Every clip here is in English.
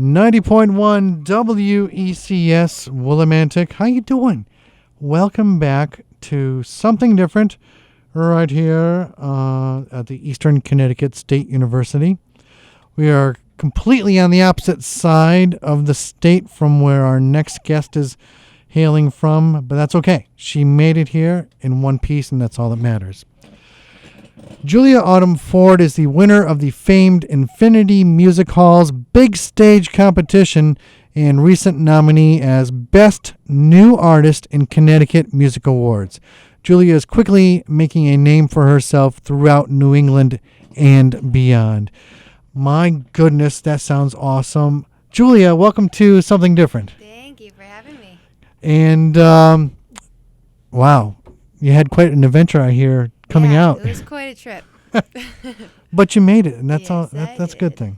90.1 WECS Willimantic. How you doing? Welcome back to Something Different right here at the Eastern Connecticut State University. We are completely on the opposite side of the state from where our next guest is hailing from, but that's okay. She made it here in one piece, and that's all that matters. Julia Autumn Ford is the winner of the famed Infinity Music Hall's Big Stage competition and recent nominee as Best New Artist in Connecticut Music Awards. Julia is quickly making a name for herself throughout New England and beyond. My goodness, that sounds awesome. Julia, welcome to Something Different. Thank you for having me. And, wow, you had quite an adventure, I hear, coming out. It was quite a trip. But you made it, and that's yes, all. That's a good thing.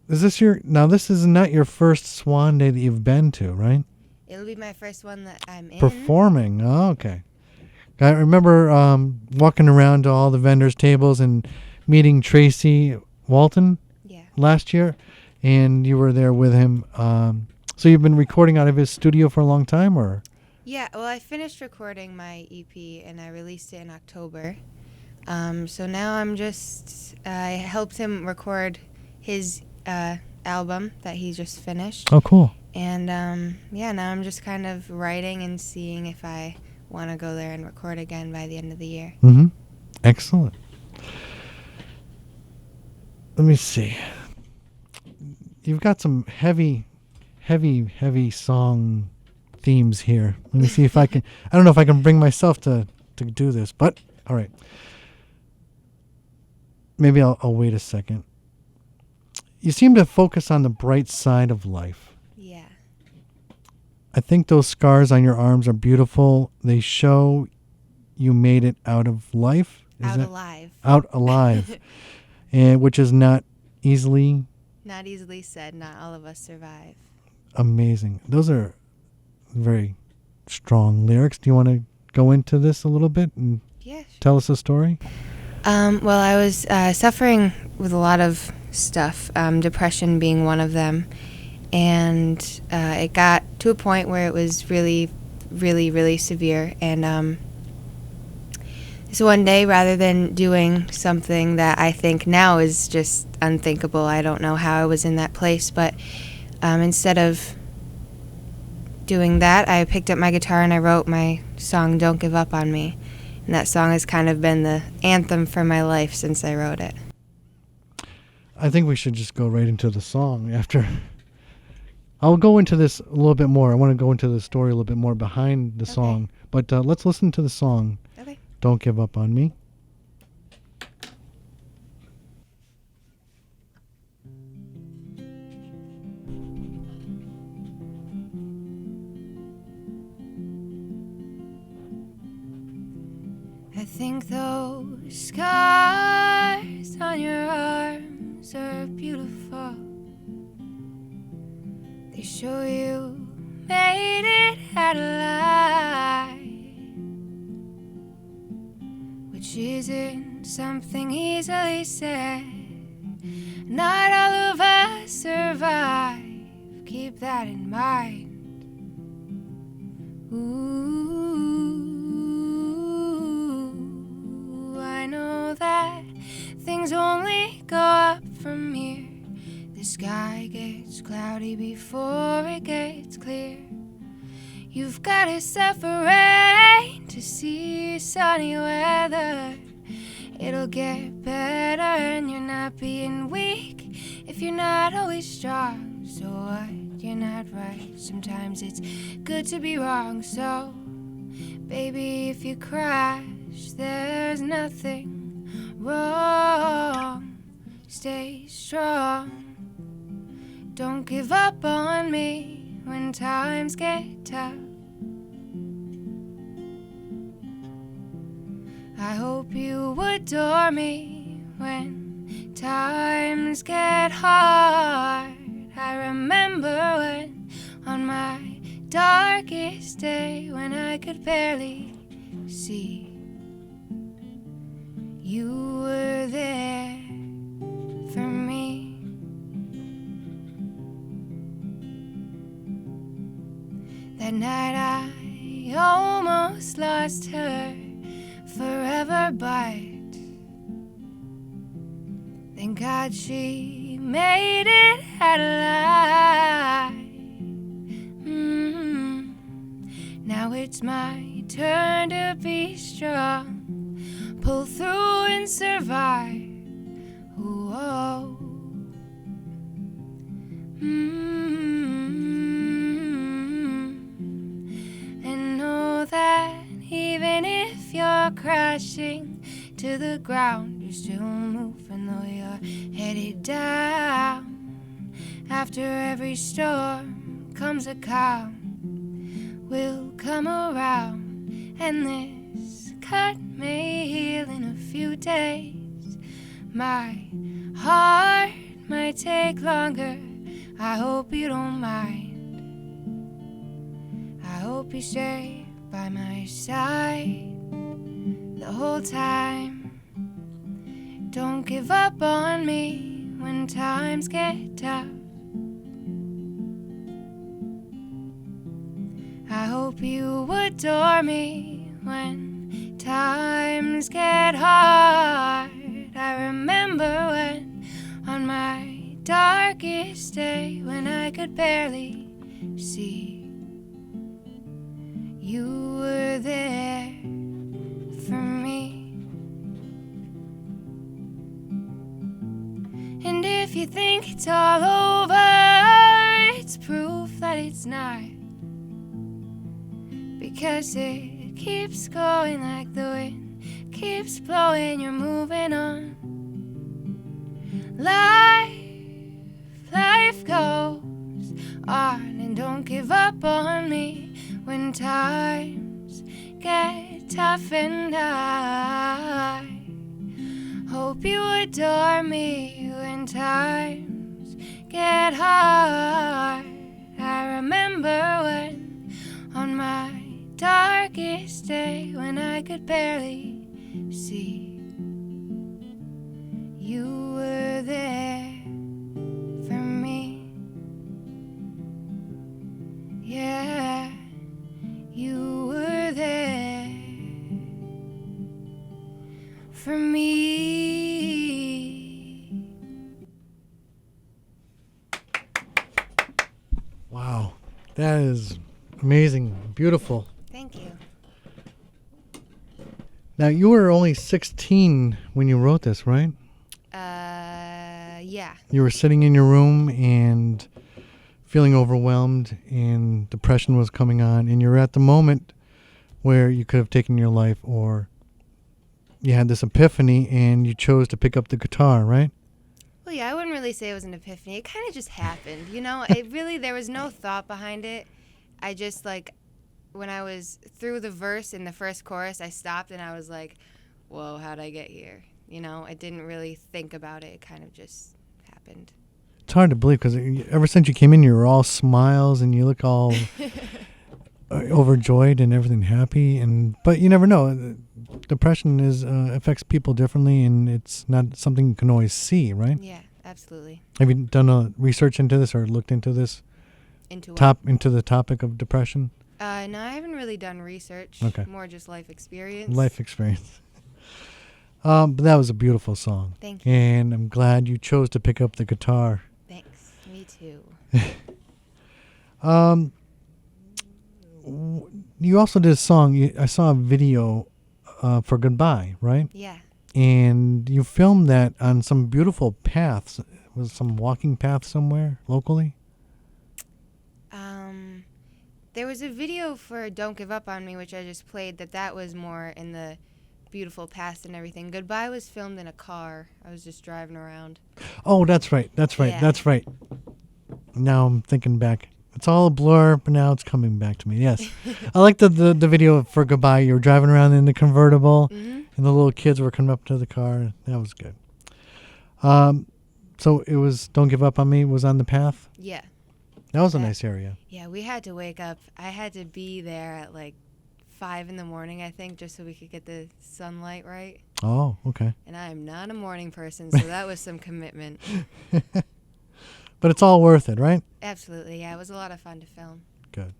Is this this is not your first Swan Day that you've been to, right? It'll be my first one that I'm in. Performing. Oh, okay. I remember walking around to all the vendors' tables and meeting Tracy Walton last year, and you were there with him. So you've been recording out of his studio for a long time, or? Yeah, well, I finished recording my EP, and I released it in October. So now I helped him record his album that he just finished. Oh, cool. And, now I'm just kind of writing and seeing if I want to go there and record again by the end of the year. Mm-hmm. Excellent. Let me see. You've got some heavy song themes here. Let me see if I can. I don't know if I can bring myself to do this, but all right. Maybe I'll wait a second. You seem to focus on the bright side of life. Yeah. I think those scars on your arms are beautiful. They show you made it out of life. Alive. Out alive. And which is not easily. Not easily said. Not all of us survive. Amazing. Those are very strong lyrics. Do you want to go into this a little bit and tell us a story? Well, I was suffering with a lot of stuff, depression being one of them. And it got to a point where it was really, really, really severe. And so one day, rather than doing something that I think now is just unthinkable, I don't know how I was in that place, but instead of doing that, I picked up my guitar and I wrote my song, Don't Give Up on Me. And that song has kind of been the anthem for my life since I wrote it. I think we should just go right into the song after. I'll go into this a little bit more. I want to go into the story a little bit more behind the song. But let's listen to the song, Don't Give Up on Me. I think those scars on your arms are beautiful. They show you made it out alive, which isn't something easily said. Not all of us survive. Keep that in mind. I know that things only go up from here. The sky gets cloudy before it gets clear. You've got to suffer rain to see sunny weather. It'll get better and you're not being weak if you're not always strong. So what? You're not right. Sometimes it's good to be wrong. So, baby, if you crash, there's nothing wrong. Stay strong. Don't give up on me when times get tough. I hope you adore me when times get hard. I remember when on my darkest day, when I could barely see, you were there for me. That night I almost lost her forever, but thank God she made it out alive. Now it's my turn to be strong, pull through and survive. Whoa. And know that even if you're crashing to the ground, you're still moving though you're headed down. After every storm comes a calm, will come around, and this cut may heal in a few days. My heart might take longer, I hope you don't mind. I hope you stay by my side the whole time. Don't give up on me when times get tough. I hope you adore me when times get hard. I remember when on my darkest day, when I could barely see, you were there for me. And if you think it's all over, it's proof that it's not. Because it keeps going like the wind keeps blowing, you're moving on. Life goes on, and don't give up on me when times get tough. And I hope you adore me when times get hard. I remember when on my darkest day, when I could barely see, you were there for me. Yeah, you were there for me. Wow, that is amazing, beautiful. Thank you. Now, you were only 16 when you wrote this, right? Yeah. You were sitting in your room and feeling overwhelmed, and depression was coming on, and you're at the moment where you could have taken your life, or you had this epiphany and you chose to pick up the guitar, right? Well, yeah, I wouldn't really say it was an epiphany. It kind of just happened, you know? It really, there was no thought behind it. I just, like, when I was through the verse in the first chorus, I stopped and I was like, whoa, how'd I get here? You know, I didn't really think about it. It kind of just happened. It's hard to believe, because ever since you came in, you were all smiles and you look all overjoyed and everything happy. But you never know. Depression affects people differently, and it's not something you can always see, right? Yeah, absolutely. Have you done research into this or looked into this? Into what? Into the topic of depression? No, I haven't really done research. Okay. More just life experience. Life experience. But that was a beautiful song. Thank you. And I'm glad you chose to pick up the guitar. Thanks. Me too. You also did a song. I saw a video for Goodbye, right? Yeah. And you filmed that on some beautiful paths. Was some walking path somewhere locally? There was a video for Don't Give Up on Me, which I just played, that was more in the beautiful past and everything. Goodbye was filmed in a car. I was just driving around. Oh, that's right. Yeah. That's right. Now I'm thinking back. It's all a blur, but now it's coming back to me. Yes. I like the video for Goodbye. You were driving around in the convertible, and the little kids were coming up to the car. That was good. So it was Don't Give Up on Me was on the path? Yeah. That was a nice area. Yeah, we had to wake up. I had to be there at like 5 a.m, I think, just so we could get the sunlight right. Oh, okay. And I am not a morning person, so that was some commitment. But it's all worth it, right? Absolutely, yeah. It was a lot of fun to film. Good.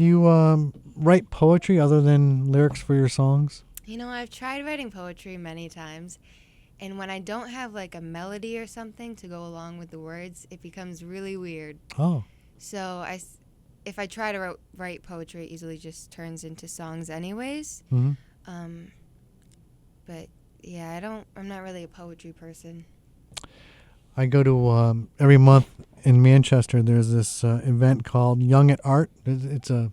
Do you write poetry other than lyrics for your songs? You know, I've tried writing poetry many times, and when I don't have like a melody or something to go along with the words, it becomes really weird. Oh, So if I try to write poetry, it easily just turns into songs anyways. hmm But yeah, I'm not really a poetry person. I go to every month in Manchester. There's this event called Young at Art. It's a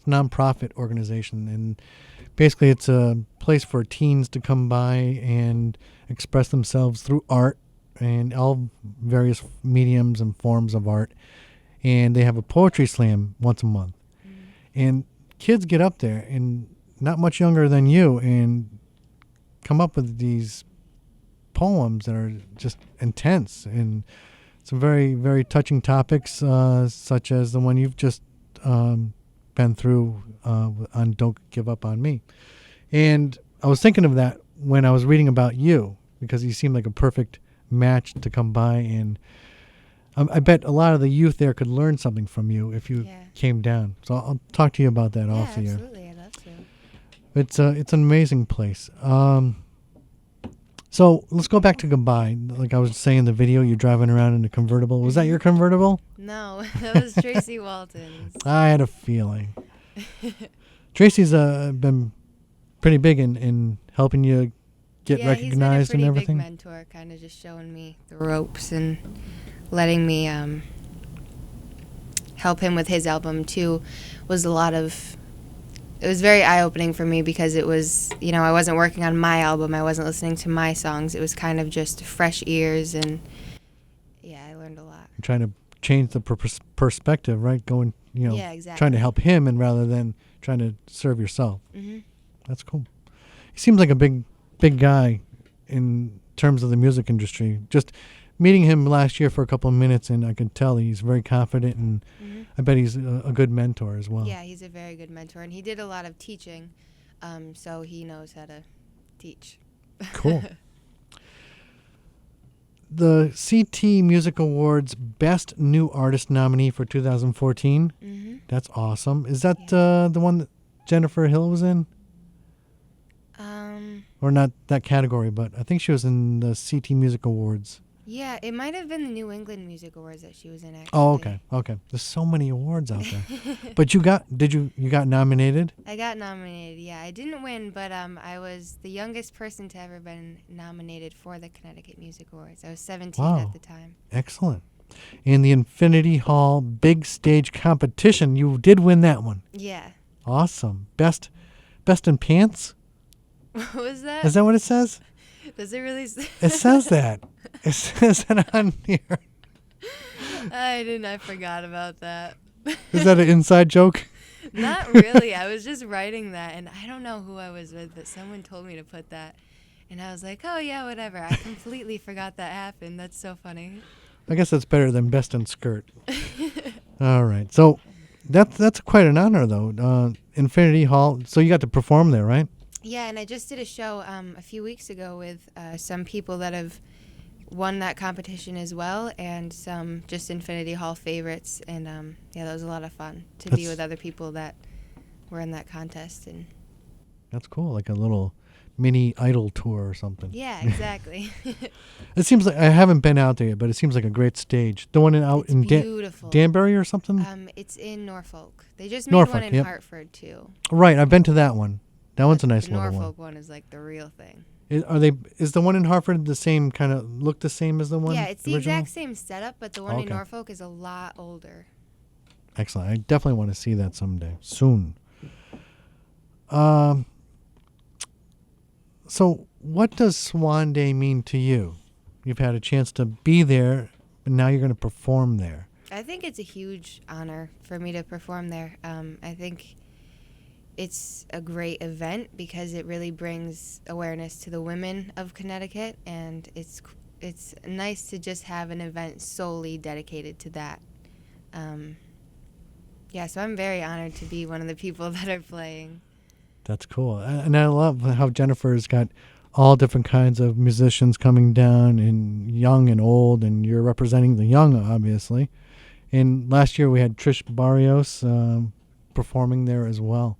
nonprofit organization, and basically it's a place for teens to come by and express themselves through art and all various mediums and forms of art. And they have a poetry slam once a month. And kids get up there, and not much younger than you, and come up with these poems that are just intense and some very, very touching topics, such as the one you've just been through on Don't Give Up on Me. And I was thinking of that when I was reading about you, because you seem like a perfect match to come by, and I bet a lot of the youth there could learn something from you if you came down. So I'll talk to you about that off the air. Yeah, absolutely. I'd love to. It's an amazing place. So let's go back to Goodbye. Like I was saying in the video, you're driving around in a convertible. Was that your convertible? No, that was Tracy Walton's. I had a feeling. Tracy's been pretty big in helping you get recognized and everything. He's been a pretty big mentor, kind of just showing me the ropes and letting me help him with his album too. It was very eye-opening for me because it was, I wasn't working on my album. I wasn't listening to my songs. It was kind of just fresh ears, and yeah, I learned a lot. You're trying to change the perspective, right? Going, yeah, exactly. Trying to help him, and rather than trying to serve yourself. Mm-hmm. That's cool. He seems like a big guy in terms of the music industry. Just meeting him last year for a couple of minutes, and I could tell he's very confident, and I bet he's a good mentor as well. Yeah, he's a very good mentor, and he did a lot of teaching, so he knows how to teach. Cool. The CT Music Awards Best New Artist nominee for 2014. Mm-hmm. That's awesome. Is that the one that Jennifer Hill was in? Or not that category, but I think she was in the CT Music Awards. Yeah, it might have been the New England Music Awards that she was in, actually. Oh, okay. There's so many awards out there. But you got nominated? I got nominated, yeah. I didn't win, but I was the youngest person to ever been nominated for the Connecticut Music Awards. I was 17 at the time. Excellent. In the Infinity Hall Big Stage Competition, you did win that one. Yeah. Awesome. Best in Pants? What was that? Is that what it says? Does it really say? It says that. It says it on here. I forgot about that. Is that an inside joke? Not really. I was just writing that, and I don't know who I was with, but someone told me to put that. And I was like, oh, yeah, whatever. I completely forgot that happened. That's so funny. I guess that's better than Best in Skirt. All right. So that's quite an honor, though. Infinity Hall. So you got to perform there, right? Yeah, and I just did a show a few weeks ago with some people that have won that competition as well, and some just Infinity Hall favorites. And that was a lot of fun to be with other people that were in that contest. And that's cool, like a little mini Idol tour or something. Yeah, exactly. It seems like I haven't been out there yet, but it seems like a great stage. The one in Danbury or something? It's in Norfolk. They just made one in Hartford too. Right, I've been to that one. That one's a nice little one. The Norfolk one is like the real thing. Is the one in Hartford the same kind of look the same as the one? Yeah, it's the exact same setup, but the one in Norfolk is a lot older. Excellent. I definitely want to see that someday soon. So what does Swan Day mean to you? You've had a chance to be there, but now you're going to perform there. I think it's a huge honor for me to perform there. I think it's a great event because it really brings awareness to the women of Connecticut, and it's nice to just have an event solely dedicated to that. So I'm very honored to be one of the people that are playing. That's cool. And I love how Jennifer's got all different kinds of musicians coming down, and young and old, and you're representing the young, obviously. And last year we had Trish Barrios performing there as well.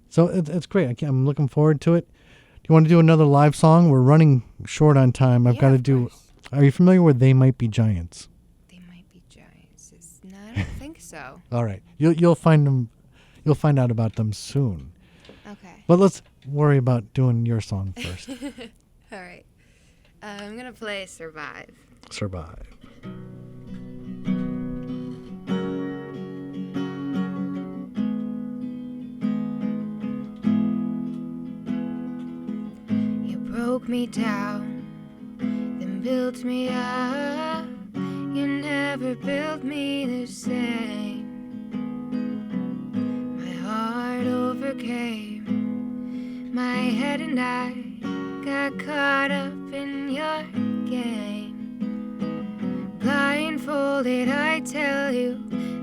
So it's great. I'm looking forward to it. Do you want to do another live song? We're running short on time. I've got to do. Course. Are you familiar with They Might Be Giants? They might be giants. No, I don't think so. All right. You'll find them. You'll find out about them soon. Okay. But let's worry about doing your song first. All right. I'm going to play Survive. Survive. You broke me down, then built me up. You never built me the same. My heart overcame my head, and I got caught up in your game. Blindfolded, I tell you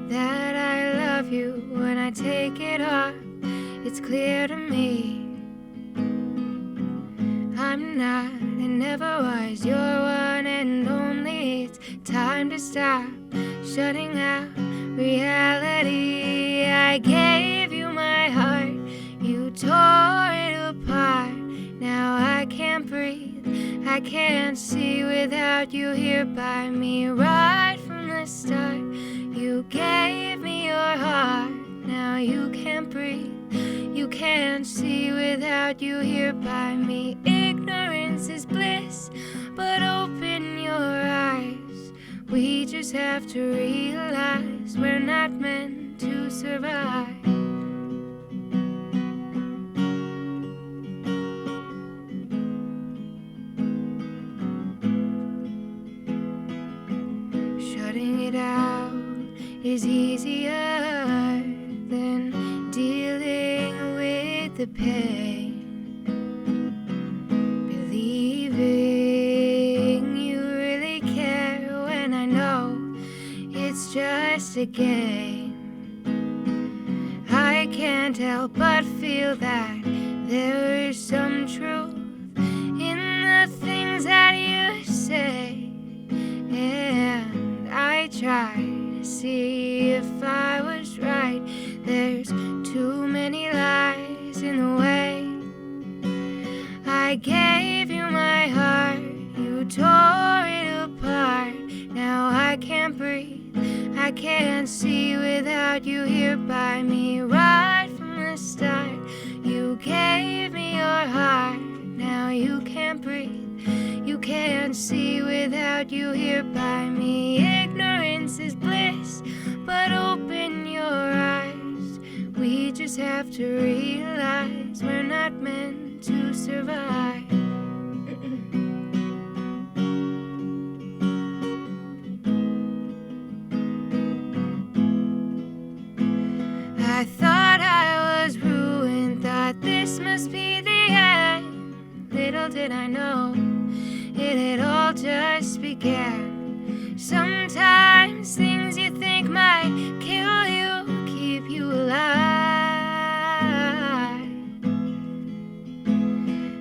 that I love you. When I take it off, it's clear to me I'm not and never was your one and only. It's time to stop shutting out reality. I gave you my heart, you tore it apart. Now I can't breathe, I can't see without you here by me. Right from the start, you gave me your heart. Now you can't breathe, you can't see without you here by me. Ignorance is bliss, but open your eyes. We just have to realize we're not meant to survive. Shutting it out is easier than dealing with the pain. Believing you really care when I know it's just a game. I can't help but feel that there is some truth in the things that you say, and I try to see if I was right. There's too many lies in the way. I gave you my heart, you tore it apart. Now I can't breathe, I can't see without you here by me. Right from the start, you gave me your heart. Now you can't breathe, you can't see without you here by me. Ignorance is bliss, but open your eyes. We just have to realize we're not meant to survive. I thought I was ruined, thought this must be the end. Little did I know, it had all just began. Sometimes things you think might kill you keep you alive.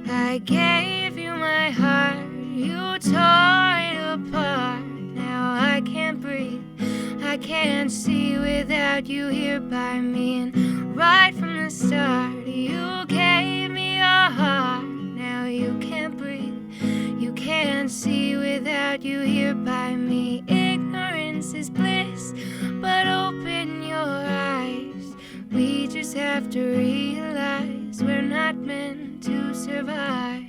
I gave you my heart, you tore it apart. Now I can't breathe, I can't see without you here by me. And right from the start, you gave me your heart. Now you can't breathe, you can't see without you here by me. Ignorance is bliss, but open your eyes. We just have to realize we're not meant to survive.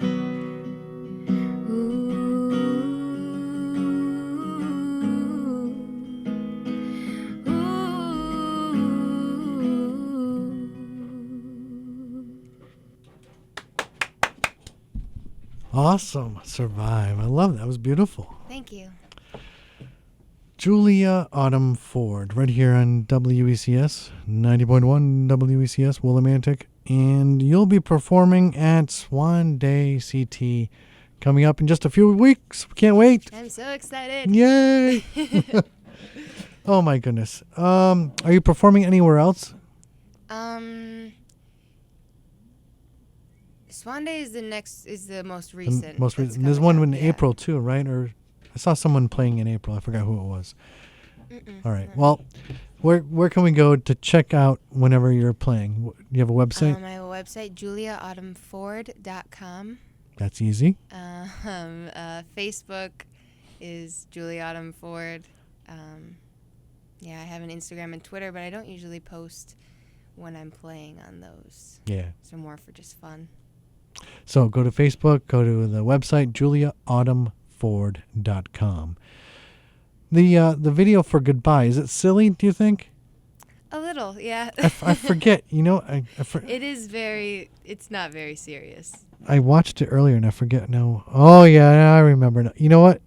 Awesome. Survive. I love that. It was beautiful. Thank you. Julia Autumn Ford, right here on WECS, 90.1 WECS, Willimantic. And you'll be performing at Swan Day CT coming up in just a few weeks. Can't wait. I'm so excited. Yay. Oh, my goodness. Are you performing anywhere else? Swan Day is the most recent. Most that's recent. There's coming one up, in yeah. April, too, right? Or I saw someone playing in April. I forgot who it was. All right. Well, Where can we go to check out whenever you're playing? You have a website? I have a website, juliaautumnford.com. That's easy. Facebook is Julia Autumn Ford. Yeah, I have an Instagram and Twitter, but I don't usually post when I'm playing on those. Yeah. So more for just fun. So go to Facebook, go to the website, juliaautumnford.com. The video for Goodbye, is it silly, do you think? A little, yeah. I forget, It is it's not very serious. I watched it earlier and I forget now. Oh, yeah, I remember now. You know what?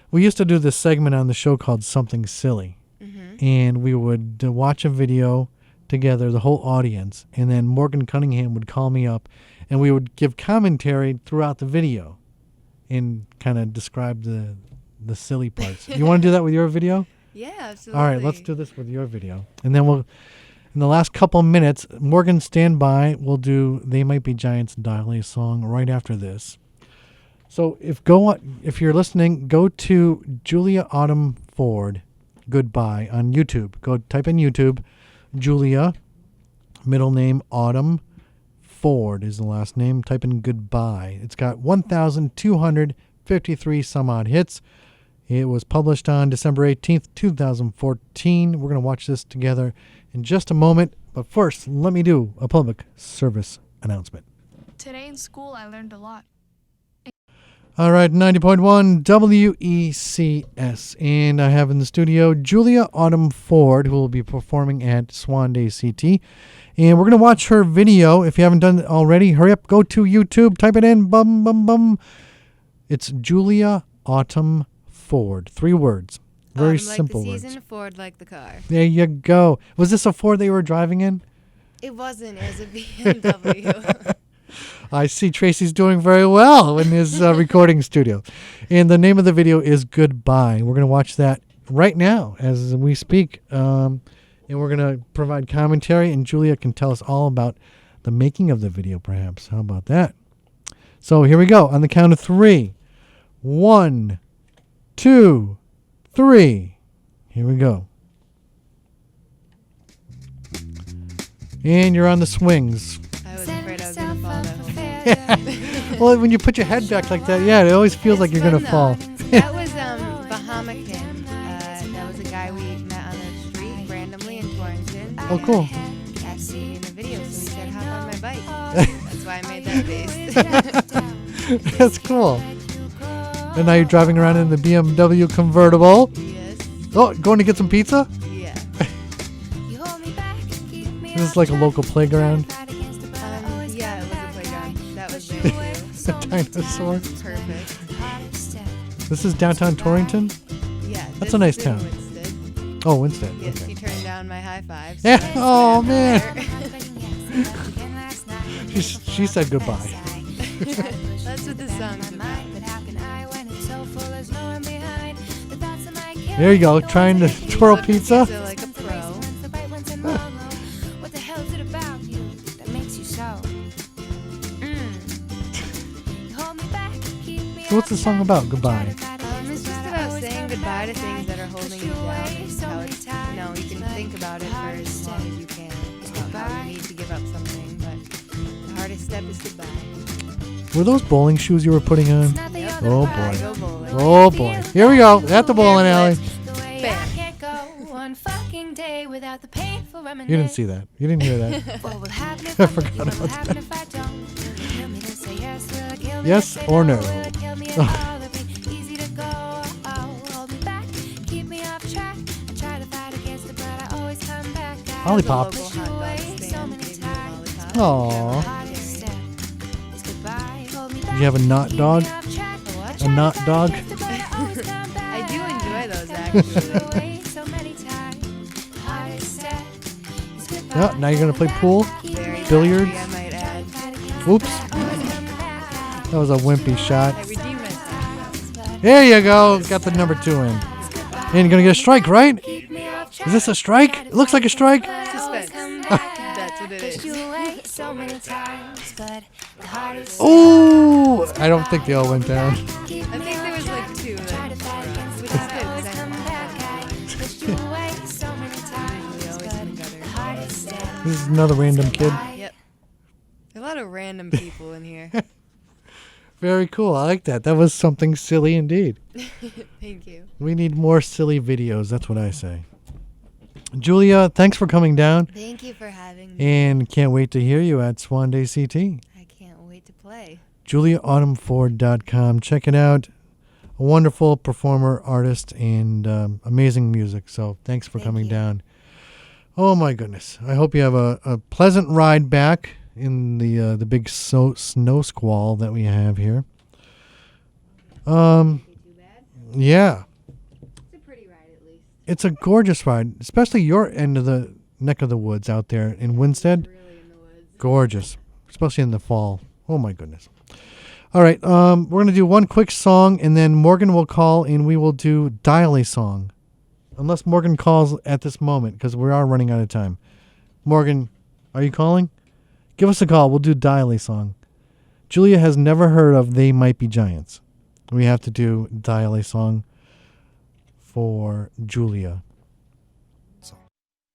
We used to do this segment on the show called Something Silly. Mm-hmm. And we would watch a video together, the whole audience, and then Morgan Cunningham would call me up and we would give commentary throughout the video and kind of describe the silly parts. You want to do that with your video? Yeah, absolutely. All right, let's do this with your video. And then we'll, in the last couple minutes, Morgan, stand by. We'll do They Might Be Giants and Dolly song right after this. So if you're listening, go to Julia Autumn Ford, Goodbye, on YouTube. Go type in YouTube, Julia, middle name Autumn, Ford is the last name. Type in Goodbye. It's got 1,253 some odd hits. It was published on December 18th, 2014. We're going to watch this together in just a moment. But first, let me do a public service announcement. Today in school, I learned a lot. All right, 90.1 WECS. And I have in the studio Julia Autumn Ford, who will be performing at Swan Day CT. And we're going to watch her video. If you haven't done it already, hurry up, go to YouTube, type it in, bum, bum, bum. It's Julia Autumn Ford. 3 words. Very simple like the words. season, Ford like the car. There you go. Was this a Ford that you were driving in? It wasn't. It was a BMW. I see Tracy's doing very well in his recording studio. And the name of the video is Goodbye. We're going to watch that right now as we speak. And we're going to provide commentary, and Julia can tell us all about the making of the video, perhaps. How about that? So here we go. On the count of 3. 1, 2, 3. Here we go. And you're on the swings. I was afraid I was going to fall down. Well, when you put your head back like that, yeah, it always feels like you're going to fall. That was Bahamakin. That was a guy we met on the street randomly in Torrington. Oh, cool. Asked me in the video, so he said, hop on my bike. That's why I made that face. That's cool. And now you're driving around in the BMW convertible. Yes. Oh, going to get some pizza? Yeah. This is like a local playground. Yeah, it was a playground. That was there too. A dinosaur. Perfect. This is downtown Torrington? Yeah. That's a nice this is in town. Winston. Oh, Winston. Yes, Okay. he turned down my high five. Yeah. that's Oh, what man. happened She said goodbye. there. That's what the song's about. There you go, trying to twirl pizza. Like a pro. What the hell is it about you that makes you so? You hold me back, keep me So what's the song about? Goodbye. It's just about saying goodbye to things that are holding you down. And how it's, you can think about it for as long as you can. About how you need to give up something, but the hardest step is goodbye. Were those bowling shoes you were putting on? Oh boy. Go bowling. Oh boy. Here we go. At the bowling alley. Bam. You didn't see that. You didn't hear that. I forgot about that. Yes or no? Lollipops. Local hot dog stand gave me lollipops. Aww. Did you have a knot dog? What? A knot dog? I do enjoy those actually. Oh, now you're going to play pool? Very Billiards? tacky, I might add. Oops. That was a wimpy shot. I redeemed myself. There you go. Got the number 2 in. And you're going to get a strike, right? Is this a strike? It looks like a strike. Suspense. That's what it is. Oh! I don't think they all went down. I think there was like 2 that which is good. 'Cause I don't know. He's another random kid. Yep. A lot of random people in here. Very cool. I like that. That was something silly indeed. Thank you. We need more silly videos. That's what I say. Julia, thanks for coming down. Thank you for having me. And can't wait to hear you at Swan Day CT. I can't wait to play. JuliaAutumnFord.com. Check it out. A wonderful performer, artist, and amazing music. So thanks for coming down. Oh, my goodness. I hope you have a pleasant ride back in the big snow squall that we have here. Yeah. It's a pretty ride, at least. It's a gorgeous ride, especially your end of the neck of the woods out there in Winstead. Really in the woods. Gorgeous, especially in the fall. Oh, my goodness. All right, we're going to do one quick song, and then Morgan will call, and we will do Dial a Song. Unless Morgan calls at this moment, because we are running out of time. Morgan, are you calling? Give us a call. We'll do Dial a Song. Julia has never heard of They Might Be Giants. We have to do Dial a Song for Julia.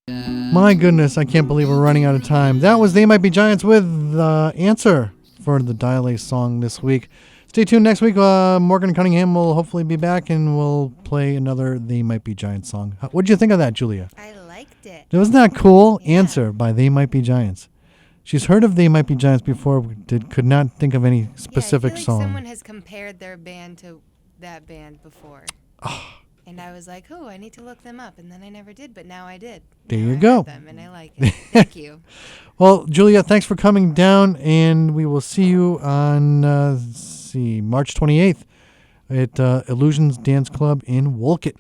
My goodness, I can't believe we're running out of time. That was They Might Be Giants with the answer for the Dial a Song this week. Stay tuned next week. Morgan Cunningham will hopefully be back, and we'll play another They Might Be Giants song. What did you think of that, Julia? I liked it. Wasn't that cool? Yeah. Answer by They Might Be Giants. She's heard of They Might Be Giants before, could not think of any specific I feel like song. someone has compared their band to that band before. And I was like, oh, I need to look them up. And then I never did, but now I did. There Now you I go. heard them, and I like it. Thank you. Well, Julia, thanks for coming down, and we will see you on March 28th at Illusions Dance Club in Wolcott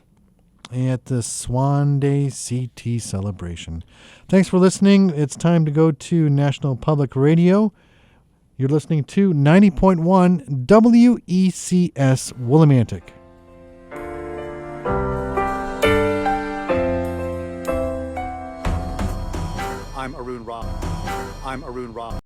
at the Swan Day CT celebration. Thanks for listening. It's time to go to National Public Radio. You're listening to 90.1 WECS Willimantic. I'm Arun Ra.